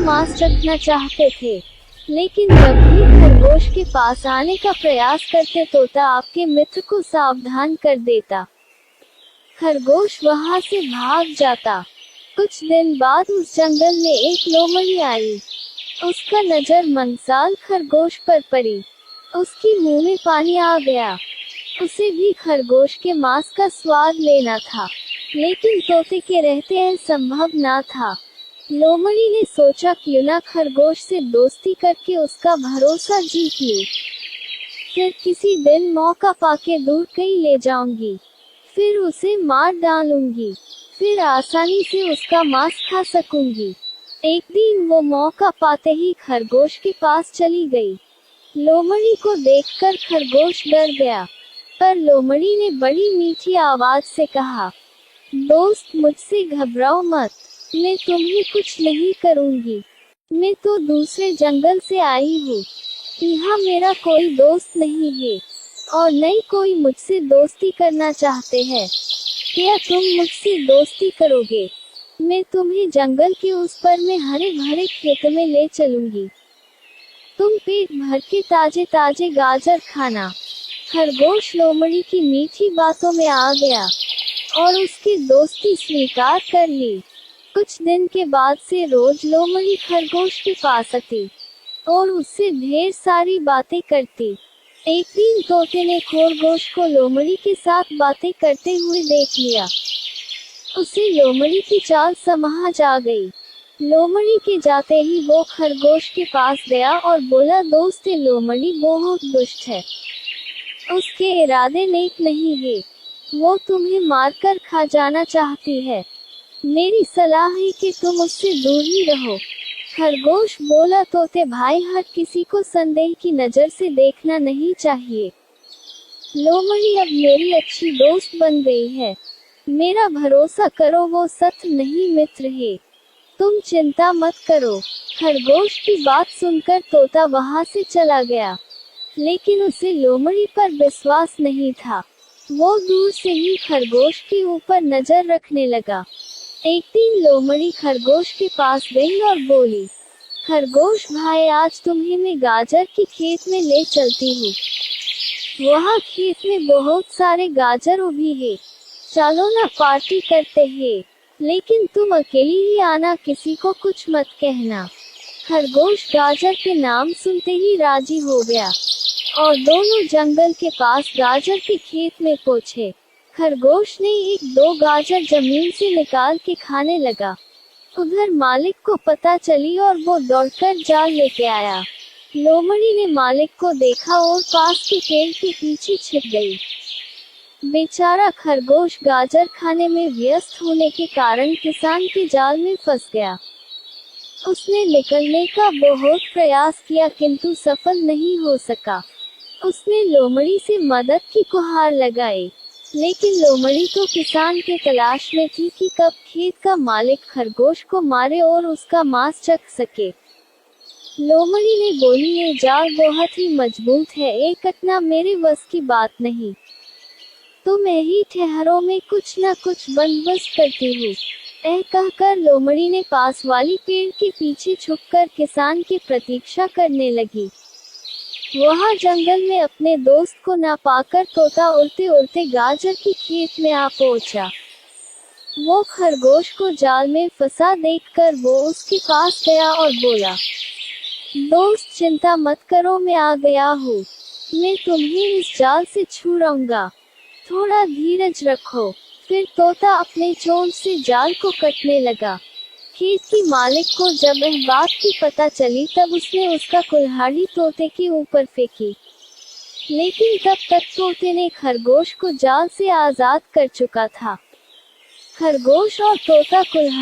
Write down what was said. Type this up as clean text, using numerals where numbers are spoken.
मांस रखना चाहते थे, लेकिन जब भी खरगोश के पास आने का प्रयास करते तोता आपके मित्र को सावधान कर देता। खरगोश वहां से भाग जाता। कुछ दिन बाद उस जंगल में एक लोमड़ी आई। उसका नजर मंसाल खरगोश पर पड़ी। उसकी मुंह में पानी आ गया। उसे भी खरगोश के मांस का स्वाद लेना था, लेकिन तोते के रहते यह संभव ना था। लोमड़ी ने सोचा क्यों ना खरगोश से दोस्ती करके उसका भरोसा जीत लूं। फिर किसी दिन मौका पाके दूर कहीं ले जाऊंगी, फिर उसे मार डालूंगी, फिर आसानी से उसका मांस खा सकूंगी। एक दिन वो मौका पाते ही खरगोश के पास चली गई। लोमड़ी को देखकर खरगोश डर गया, पर लोमड़ी ने बड़ी मीठी आवाज से कहा, दोस्त मुझसे घबराओ मत, मैं तुम्हें कुछ नहीं करूंगी। मैं तो दूसरे जंगल से आई हूँ। यहाँ मेरा कोई दोस्त नहीं है और न ही कोई मुझसे दोस्ती करना चाहते हैं। क्या तुम मुझसे दोस्ती करोगे? मैं तुम्हें जंगल के उस पर में हरे भरे खेत में ले चलूंगी। तुम पेट भर के ताजे ताजे गाजर खाना। खरगोश लोमड़ी की मीठी बातों में आ गया और उसकी दोस्ती स्वीकार कर ली। कुछ दिन के बाद से रोज लोमड़ी खरगोश के पास आती और उससे ढेर सारी बातें करती। एक दिन तोते ने खरगोश को लोमड़ी के साथ बातें करते हुए देख लिया। उसे लोमड़ी की चाल समझ आ गई। लोमड़ी के जाते ही वो खरगोश के पास गया और बोला, दोस्त लोमड़ी बहुत दुष्ट है। उसके इरादे नेक नहीं है। वो तुम्हें मारकर खा जाना चाहती है। मेरी सलाह है कि तुम उससे दूर ही रहो। खरगोश बोला, तोते भाई, हर किसी को संदेह की नजर से देखना नहीं चाहिए। लोमड़ी अब मेरी अच्छी दोस्त बन गई है। मेरा भरोसा करो, वो सच नहीं मित्र है। तुम चिंता मत करो। खरगोश की बात सुनकर तोता वहां से चला गया, लेकिन उसे लोमड़ी पर विश्वास नहीं था। वो दूर से ही खरगोश के ऊपर नजर रखने लगा। एक दिन लोमड़ी खरगोश के पास गई और बोली, खरगोश भाई, आज तुम्हें मैं गाजर के खेत में ले चलती हूँ। वहाँ खेत में बहुत सारे गाजर उगी है। चलो ना पार्टी करते हैं, लेकिन तुम अकेली ही आना, किसी को कुछ मत कहना। खरगोश गाजर के नाम सुनते ही राजी हो गया और दोनों जंगल के पास गाजर के खेत में पहुंचे। खरगोश ने एक दो गाजर जमीन से निकाल के खाने लगा। उधर मालिक को पता चली और वो दौड़कर जाल लेके आया। लोमड़ी ने मालिक को देखा और पास के पेड़ के पीछे छिप गई। बेचारा खरगोश गाजर खाने में व्यस्त होने के कारण किसान के जाल में फंस गया। उसने निकलने का बहुत प्रयास किया, किंतु सफल नहीं हो सका। उसने लोमड़ी से मदद की गुहार लगाई, लेकिन लोमड़ी तो किसान के तलाश में थी कि कब खेत का मालिक खरगोश को मारे और उसका मांस चख सके। लोमड़ी ने बोली, ये जाल बहुत ही मजबूत है, ये कटना मेरे बस की बात नहीं। तुम यही ठहरो, में कुछ न कुछ बंदोबस्त करती हूँ। कहकर लोमड़ी ने पास वाली पेड़ के पीछे छुपकर किसान की प्रतीक्षा करने लगी। वहाँ जंगल में अपने दोस्त को न पाकर तोता उड़ते उड़ते गाजर की खेत में आ पहुँचा। वो खरगोश को जाल में फंसा देखकर वो उसके पास गया और बोला, दोस्त चिंता मत करो, मैं आ गया हूँ। मैं तुम्हें इस जाल से छुड़ाऊंगा, थोड़ा धीरज रखो। फिर तोता अपने चोंच से जाल को कटने लगा। खेत की मालिक को जब इस बात की पता चली, तब उसने उसका कुल्हाड़ी तोते के ऊपर फेंकी, लेकिन तब तक तोते ने खरगोश को जाल से आजाद कर चुका था। खरगोश और तोता कुल्हाड़ी